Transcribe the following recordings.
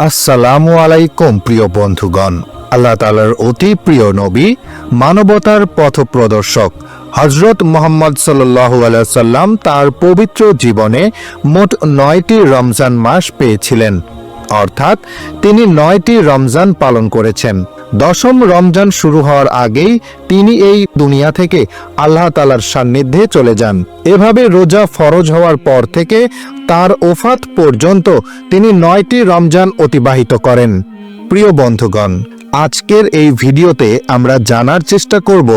আসসালামু আলাইকুম প্রিয় বন্ধুগণ। আল্লাহ তাআলার অতি প্রিয় নবী, মানবতার পথপ্রদর্শক হযরত মুহাম্মদ সাল্লাল্লাহু আলাইহি ওয়াসাল্লাম তার পবিত্র জীবনে মোট 9টি রমজান মাস পেয়েছিলেন, অর্থাৎ তিনি 9টি রমজান পালন করেছেন। 10ম রমজান শুরু হওয়ার আগেই তিনি এই দুনিয়া থেকে আল্লাহ তাআলার সান্নিধ্যে চলে যান। এভাবে রোজা ফরজ হওয়ার পর থেকে তার ওফাত পর্যন্ত তিনি 9টি রমজান অতিবাহিত করেন। প্রিয় বন্ধুগণ, আজকের এই ভিডিওতে আমরা জানার চেষ্টা করব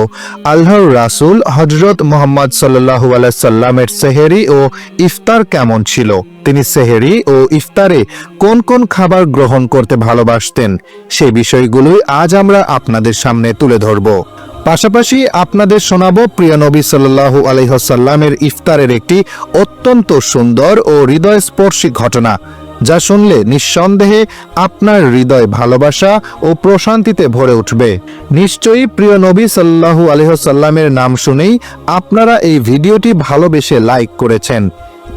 আল্লাহর রাসূল হযরত মুহাম্মদ সাল্লাল্লাহু আলাইহি সাল্লামের সেহরি ও ইফতার কেমন ছিল, তিনি সেহরি ও ইফতারে কোন কোন খাবার গ্রহণ করতে ভালোবাসতেন, সেই বিষয়গুলোই আজ আমরা আপনাদের সামনে তুলে ধরব। পাশাপাশি আপনাদের শোনাবো প্রিয় নবী সাল্লাল্লাহু আলাইহি ওয়াসাল্লামের ইফতারের একটি অত্যন্ত সুন্দর ও হৃদয়স্পর্শী ঘটনা, যা শুনলে নিঃসন্দেহে আপনার হৃদয় ভালোবাসা ও প্রশান্তিতে ভরে উঠবে। নিশ্চয়ই প্রিয় নবী সাল্লাল্লাহু আলাইহি ওয়াসাল্লামের নাম শুনেই আপনারা এই ভিডিওটি ভালোবেসে লাইক করেছেন।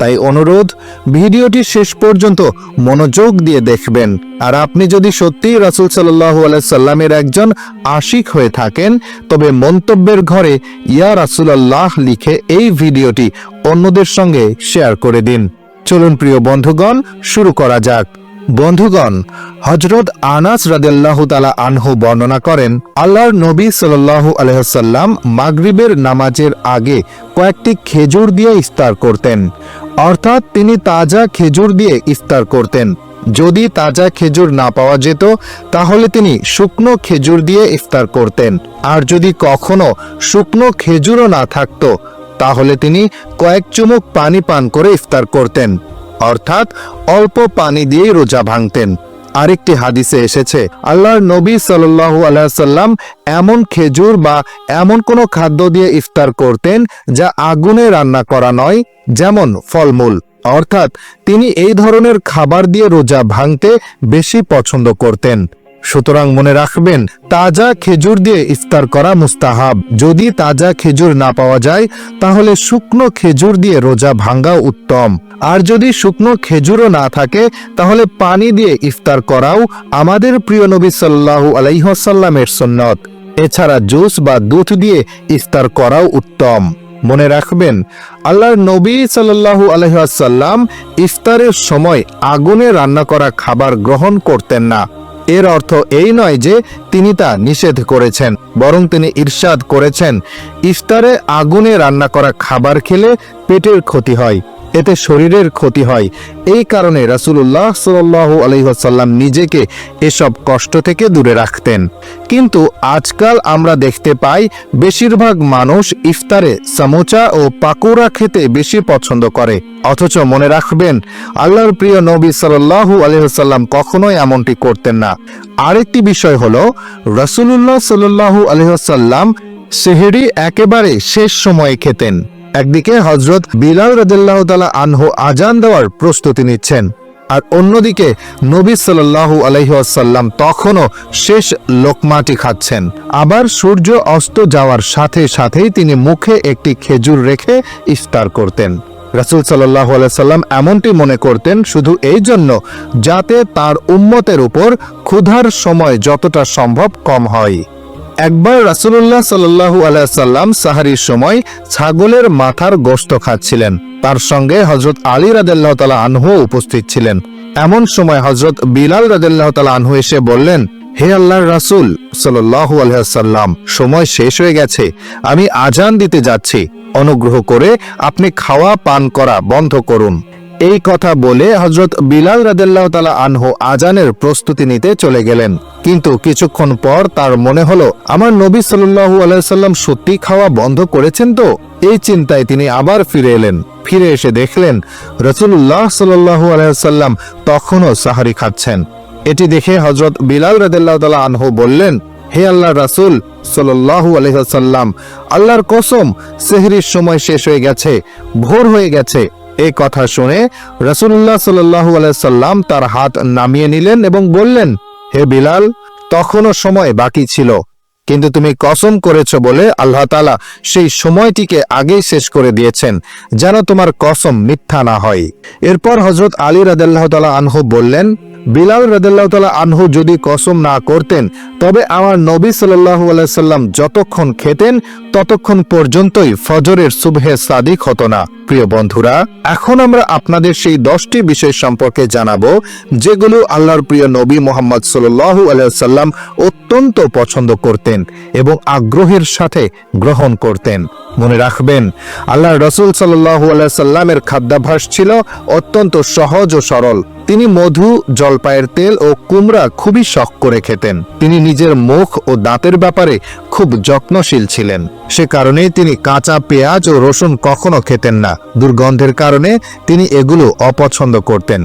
তাই অনুরোধ, ভিডিওটি শেষ পর্যন্ত মনোযোগ দিয়ে দেখবেন। আর আপনি যদি সত্যিই রাসূল সাল্লাল্লাহু আলাইহি সাল্লামের একজন আশিক হয়ে থাকেন, তবে মন্তব্যের ঘরে ইয়া রাসূলুল্লাহ লিখে এই ভিডিওটি অন্যদের সঙ্গে শেয়ার করে দিন। চলুন প্রিয় বন্ধুগণ, শুরু করা যাক। বন্ধুগণ, হযরত আনাস রাদিয়াল্লাহু তাআলা আনহু বর্ণনা করেন, আল্লাহর নবী সাল্লাল্লাহু আলাইহি ওয়াসাল্লাম মাগরিবের নামাজের আগে কয়েকটি খেজুর দিয়ে ইফতার করতেন, অর্থাৎ তিনি তাজা খেজুর দিয়ে ইফতার করতেন। যদি তাজা খেজুর না পাওয়া যেত, তাহলে তিনি শুকনো খেজুর দিয়ে ইফতার করতেন। আর যদি কখনো শুকনো খেজুরও না থাকতো, তাহলে তিনি কয়েক চুমুক পানি পান করে ইফতার করতেন, অর্থাৎ অল্প পানি দিয়েই রোজা ভাঙতেন। আরেকটি হাদিসে এসেছে, আল্লাহর নবী সাল্লাল্লাহু আলাইহি ওয়াসাল্লাম এমন খেজুর বা এমন কোনো খাদ্য দিয়ে ইফতার করতেন যা আগুনে রান্না করা নয়, যেমন ফলমূল, অর্থাৎ তিনি এই ধরনের খাবার দিয়ে রোজা ভাঙতে বেশি পছন্দ করতেন। সুতরাং মনে রাখবেন, তাজা খেজুর দিয়ে ইফতার করা মুস্তাহাব। যদি তাজা খেজুর না পাওয়া যায়, তাহলে শুকনো খেজুর দিয়ে রোজা ভাঙা উত্তম। আর যদি শুকনো খেজুরও না থাকে, তাহলে পানি দিয়ে ইফতার করাও আমাদের প্রিয় নবী সাল্লাল্লাহু আলাইহি ওয়াসাল্লামের সুন্নত। এছাড়া জুস বা দুধ দিয়ে ইফতার করাও উত্তম। মনে রাখবেন, আল্লাহর নবী সাল্লাল্লাহু আলাইহি ওয়াসাল্লাম ইফতারের সময় আগুনে রান্না করা খাবার গ্রহণ করতেন না। এর অর্থ এই নয় যে তিনি তা নিষেধ করেছেন, বরং তিনি ইরশাদ করেছেন, ইফতারে আগুনে রান্না করা খাবার খেলে পেটের ক্ষতি হয়, এতে শরীরের ক্ষতি হয়। এই কারণে রাসূলুল্লাহ সাল্লাল্লাহু আলাইহি ওয়াসাল্লাম নিজেকে এসব কষ্ট থেকে দূরে রাখতেন। কিন্তু আজকাল আমরা দেখতে পাই, বেশিরভাগ মানুষ ইফতারে সমোচা ও পাকোড়া খেতে বেশি পছন্দ করে। অথচ মনে রাখবেন, আল্লাহর প্রিয় নবী সাল্লাল্লাহু আলাইহি ওয়াসাল্লাম কখনোই এমনটি করতেন না। আরেকটি বিষয় হলো, রাসূলুল্লাহ সাল্লাল্লাহু আলাইহি ওয়াসাল্লাম সেহরি একেবারে শেষ সময়ে খেতেন। একদিকে হযরত বিলাল রাদিয়াল্লাহু তাআলা আনহু আজান দেওয়ার প্রস্তুতি নিচ্ছেন, আর অন্যদিকে নবী সাল্লাল্লাহু আলাইহি ওয়াসাল্লাম তখনও শেষ লোকমাটি খাচ্ছেন। আবার সূর্য অস্ত যাওয়ার সাথে সাথেই তিনি মুখে একটি খেজুর রেখে ইফতার করতেন। রাসূল সাল্লাল্লাহু আলাইহি ওয়াসাল্লাম এমনটি মনে করতেন শুধু এই জন্য যাতে তার উম্মতের উপর ক্ষুধার সময় যতটা সম্ভব কম হয়। একবার রাসূলুল্লাহ সাল্লাল্লাহু আলাইহি ওয়াসাল্লাম সাহারির সময় ছাগলের মাথার গোশত খাচ্ছিলেন। তার সঙ্গে হযরত আলী রাদিয়াল্লাহু তাআলা আনহু উপস্থিত ছিলেন। এমন সময় হযরত বিলাল রাদিয়াল্লাহু তাআলা আনহু এসে বললেন, হে আল্লাহর রাসূল সাল্লাল্লাহু আলাইহি ওয়াসাল্লাম, সময় শেষ হয়ে গেছে, আমি আজান দিতে যাচ্ছি, অনুগ্রহ করে আপনি খাওয়া পান করা বন্ধ করুন। এই কথা বলে হযরত বিলাল রাদিয়াল্লাহু তাআলা আনহু আজানের প্রস্তুতি নিতে চলে গেলেন। কিন্তু কিছুক্ষণ পর তার মনে হলো, আমার নবী সাল্লাল্লাহু আলাইহি ওয়াসাল্লাম সত্যি খাওয়া বন্ধ করেছেন তো। এই চিন্তায় তিনি আবার ফিরে এলেন। ফিরে এসে দেখলেন রাসূলুল্লাহ সাল্লাল্লাহু আলাইহি ওয়াসাল্লাম তখনও সাহারি খাচ্ছেন। এটি দেখে হযরত বিলাল রাদিয়াল্লাহু তাআলা আনহু বললেন, হে আল্লাহর রাসূল সাল্লাল্লাহু আলাইহি ওয়াসাল্লাম, আল্লাহর কসম, সেহরির সময় শেষ হয়ে গেছে, ভোর হয়ে গেছে। এই কথা শুনে রাসূলুল্লাহ সাল্লাল্লাহু আলাইহি ওয়াসাল্লাম তার হাত নামিয়ে নিলেন এবং বললেন, হে বিলাল, তখনও সময় বাকি ছিল, কিন্তু তুমি কসম করেছ বলে আল্লাহ তাআলা সেই সময়টিকে আগেই শেষ করে দিয়েছেন, যেন তোমার কসম মিথ্যা না হয়। এরপর হযরত আলী রাদিয়াল্লাহু তাআলা আনহু বললেন, বিলাল রাদিয়াল্লাহু তাআলা আনহু যদি কসম না করতেন তবে আমার নবী সাল্লাল্লাহু আলাইহি সাল্লাম যতক্ষণ খেতেন ততক্ষণ পর্যন্তই ফজরের সুবহে সাদিক হতো না। প্রিয় বন্ধুরা, এখন আমরা আপনাদের সেই 10টি বিষয় সম্পর্কে জানাবো যেগুলো আল্লাহর প্রিয় নবী মুহাম্মদ সাল্লাল্লাহু আলাইহি সাল্লাম অত্যন্ত পছন্দ করতেন এবং আগ্রহের সাথে গ্রহণ করতেন। মনে রাখবেন, আল্লাহর রাসূল সাল্লাল্লাহু আলাইহি সাল্লামের খাদ্যাভ্যাস ছিল অত্যন্ত সহজ ও সরল। তিনি মধু, জলপাইয়ের তেল ও কুমড়া খুবই শখ করে খেতেন। তিনি নিজের মুখ ও দাঁতের ব্যাপারে খুব যত্নশীল ছিলেন। সে কারণেই তিনি কাঁচা পেঁয়াজ ও রসুন কখনো খেতেন না। দুর্গন্ধের কারণে তিনি এগুলো অপছন্দ করতেন।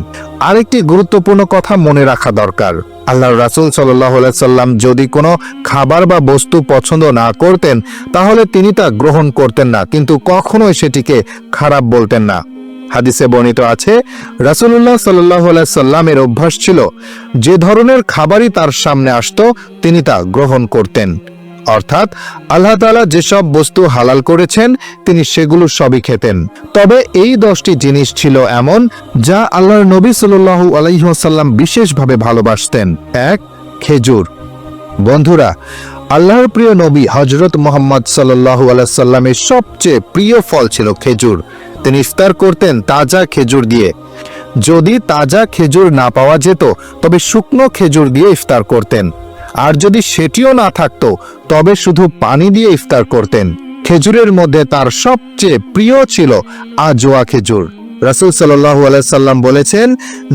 আরেকটি গুরুত্বপূর্ণ কথা মনে রাখা দরকার, আল্লাহর রাসূল সাল্লাল্লাহু আলাইহি সাল্লাম যদি কোনো খাবার বা বস্তু পছন্দ না করতেন তাহলে তিনি তা গ্রহণ করতেন না, কিন্তু কখনোই সেটিকে খারাপ বলতেন না। হাদিসে বর্ণিত আছে, রাসূলুল্লাহ সাল্লাল্লাহু আলাইহি সাল্লামের অভ্যাস ছিল যে ধরনের খাবারই তার সামনে আসতো তিনি তা গ্রহণ করতেন। অর্থাৎ আল্লাহ তাআলা যেসব বস্তু হালাল করেছেন তিনি সেগুলো সবই খেতেন। তবে এই 10টি জিনিস ছিল এমন যা আল্লাহর নবী সাল্লাল্লাহু আলাইহি ওয়াসাল্লাম বিশেষভাবে ভালোবাসতেন। 1. খেজুর। বন্ধুরা, আল্লাহর প্রিয় নবী হযরত মুহাম্মদ সাল্লাল্লাহু আলাইহি সাল্লামের সবচেয়ে প্রিয় ফল ছিল খেজুর। তিনি ইফতার করতেন তাজা খেজুর দিয়ে। যদি তাজা খেজুর না পাওয়া যেত তবে শুকনো খেজুর দিয়ে ইফতার করতেন, আর যদি সেটিও না থাকতো তবে শুধু পানি দিয়ে ইফতার করতেন। খেজুরের মধ্যে তার সবচেয়ে প্রিয় ছিল আজওয়া খেজুর। রাসূল সাল্লাল্লাহু আলাইহি সাল্লাম বলেছেন,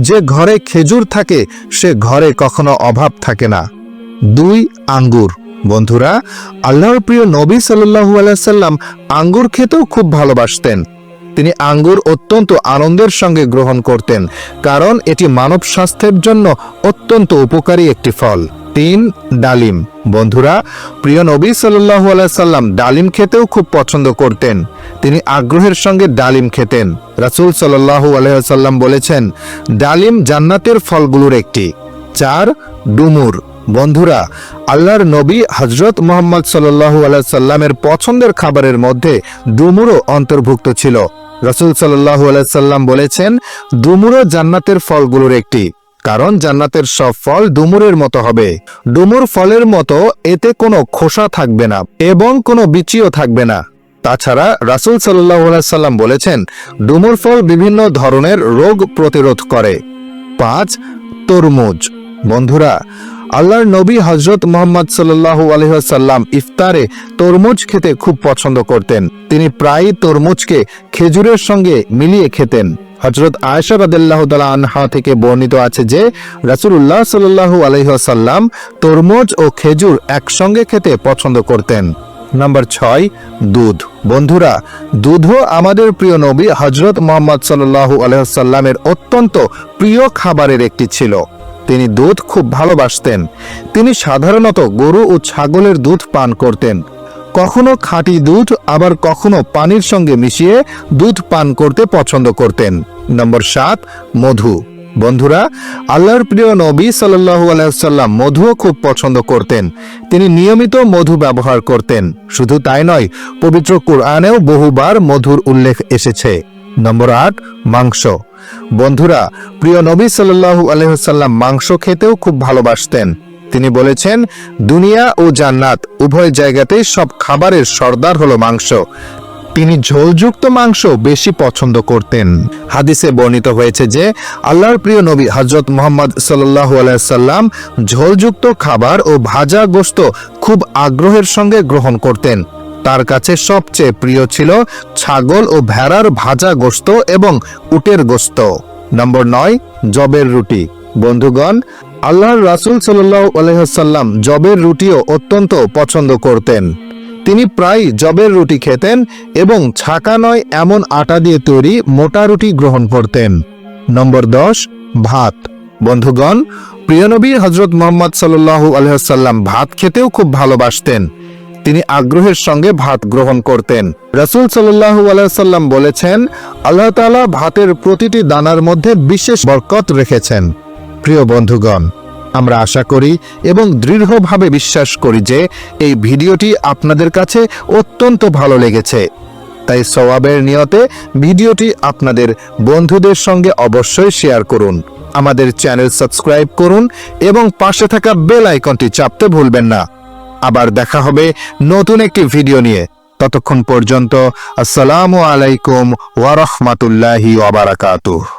যে ঘরে খেজুর থাকে সে ঘরে কখনো অভাব থাকে না। 2. আঙ্গুর। বন্ধুরা, আল্লাহর প্রিয় নবী সাল্লাল্লাহু আলাইহি সাল্লাম আঙ্গুর খেতেও খুব ভালোবাসতেন। তিনি আঙ্গুর অত্যন্ত আনন্দের সঙ্গে গ্রহণ করতেন, কারণ এটি মানব স্বাস্থ্যের জন্য অত্যন্ত উপকারী একটি ফল। 3. ডালিম। বন্ধুরা, প্রিয় নবী সাল্লাল্লাহু আলাইহি সাল্লাম ডালিম খেতেও খুব পছন্দ করতেন। তিনি আগ্রহের সঙ্গে ডালিম খেতেন। রাসূল সাল্লাল্লাহু আলাইহি সাল্লাম বলেছেন, ডালিম জান্নাতের ফলগুলোর একটি। 4. ডুমুর। বন্ধুরা, আল্লাহর নবী হযরত মুহাম্মদ সাল্লাল্লাহু আলাইহি সাল্লামের পছন্দের খাবারের মধ্যে ডুমুরও অন্তর্ভুক্ত ছিল। রাসূল সাল্লাল্লাহু আলাইহি সাল্লাম বলেছেন, ডুমুরও জান্নাতের ফলগুলোর একটি, কারণ জান্নাতের সব ফল ডুমুরের মতো হবে। ডুমুর ফলের মতো এতে কোনো খোসা থাকবে না এবং কোনো বিচিও থাকবে না। তাছাড়া রাসূল সাল্লাল্লাহু আলাইহি সাল্লাম বলেছেন, ডুমুর ফল বিভিন্ন ধরনের রোগ প্রতিরোধ করে। 5. তরমুজ। বন্ধুরা, আল্লাহর নবী হযরত মুহাম্মদ সাল্লাল্লাহু আলাইহি ওয়াসাল্লাম ইফতারে তরমুজ খেতে খুব পছন্দ করতেন। তিনি প্রায়ই তরমুজকে খেজুরের সঙ্গে মিলিয়ে খেতেন। হযরত আয়েশা রাদিয়াল্লাহু তাআলা আনহা থেকে বর্ণিত আছে যে রাসূলুল্লাহ সাল্লাল্লাহু আলাইহি ওয়াসাল্লাম তরমুজ ও খেজুর একসঙ্গে খেতে পছন্দ করতেন। নাম্বার 6. দুধ। বন্ধুরা, দুধও আমাদের প্রিয় নবী হযরত মুহাম্মদ সাল্লাল্লাহু আলাইহি ওয়াসাল্লামের অত্যন্ত প্রিয় খাবারের একটি ছিল। তিনি দুধ খুব ভালোবাসতেন। তিনি সাধারণত গরু ও ছাগলের দুধ পান করতেন। কখনো খাঁটি দুধ, আবার কখনো পানির সঙ্গে মিশিয়ে দুধ পান করতে পছন্দ করতেন। নম্বর 7. মধু। বন্ধুরা, আল্লাহর প্রিয় নবী সাল্লাল্লাহু আলাইহি ওয়াসাল্লাম মধুও খুব পছন্দ করতেন। তিনি নিয়মিত মধু ব্যবহার করতেন। শুধু তাই নয়, পবিত্র কুরআনেও বহুবার মধুর উল্লেখ এসেছে। নম্বর 8. মাংস। বন্ধুরা, প্রিয় নবী সাল্লাল্লাহু আলাইহি ওয়াসাল্লাম মাংস খেতেও খুব ভালোবাসতেন। তিনি বলেছেন, দুনিয়া ও জান্নাত উভয় জায়গাতেই সব খাবারের সর্দার হলো মাংস। তিনি ঝোলযুক্ত মাংস বেশি পছন্দ করতেন। হাদিসে বর্ণিত হয়েছে যে আল্লাহর প্রিয় নবী হযরত মুহাম্মদ সাল্লাল্লাহু আলাইহি সাল্লাম ঝোলযুক্ত খাবার ও ভাজা গোশত খুব আগ্রহের সঙ্গে গ্রহণ করতেন। তার কাছে সবচেয়ে প্রিয় ছিল ছাগল ও ভেড়ার ভাজা গোশত এবং উটের গোশত। নম্বর 9. জবের রুটি। বন্ধুগণ, আল্লাহর রাসূল সাল্লাল্লাহু আলাইহি ওয়াসাল্লাম জবের রুটিও অত্যন্ত পছন্দ করতেন। তিনি প্রায় জবের রুটি খেতেন এবং ছাকা নয় এমন আটা দিয়ে তৈরি মোটা রুটি গ্রহণ করতেন। নম্বর 10. ভাত। বন্ধুগণ, প্রিয় নবী হযরত মুহাম্মদ সাল্লাল্লাহু আলাইহি ওয়াসাল্লাম ভাত খেতেও খুব ভালোবাসতেন। তিনি আগ্রহের সঙ্গে ভাত গ্রহণ করতেন। রাসূল সাল্লাল্লাহু আলাইহি ওয়াসাল্লাম বলেছেন, আল্লাহ তাআলা ভাতের প্রতিটি দানার মধ্যে বিশেষ বরকত রেখেছেন। প্রিয় বন্ধুগণ, আমরা আশা করি এবং দৃঢ়ভাবে বিশ্বাস করি যে এই ভিডিওটি আপনাদের কাছে অত্যন্ত ভালো লেগেছে। তাই সওয়াবের নিয়তে ভিডিওটি আপনাদের বন্ধুদের সঙ্গে অবশ্যই শেয়ার করুন। আমাদের চ্যানেল সাবস্ক্রাইব করুন এবং পাশে থাকা বেল আইকনটি চাপতে ভুলবেন না। আবার দেখা হবে নতুন একটি ভিডিও নিয়ে। ততক্ষণ পর্যন্ত আসসালামু আলাইকুম ওয়া রাহমাতুল্লাহি ওয়া বারাকাতুহু।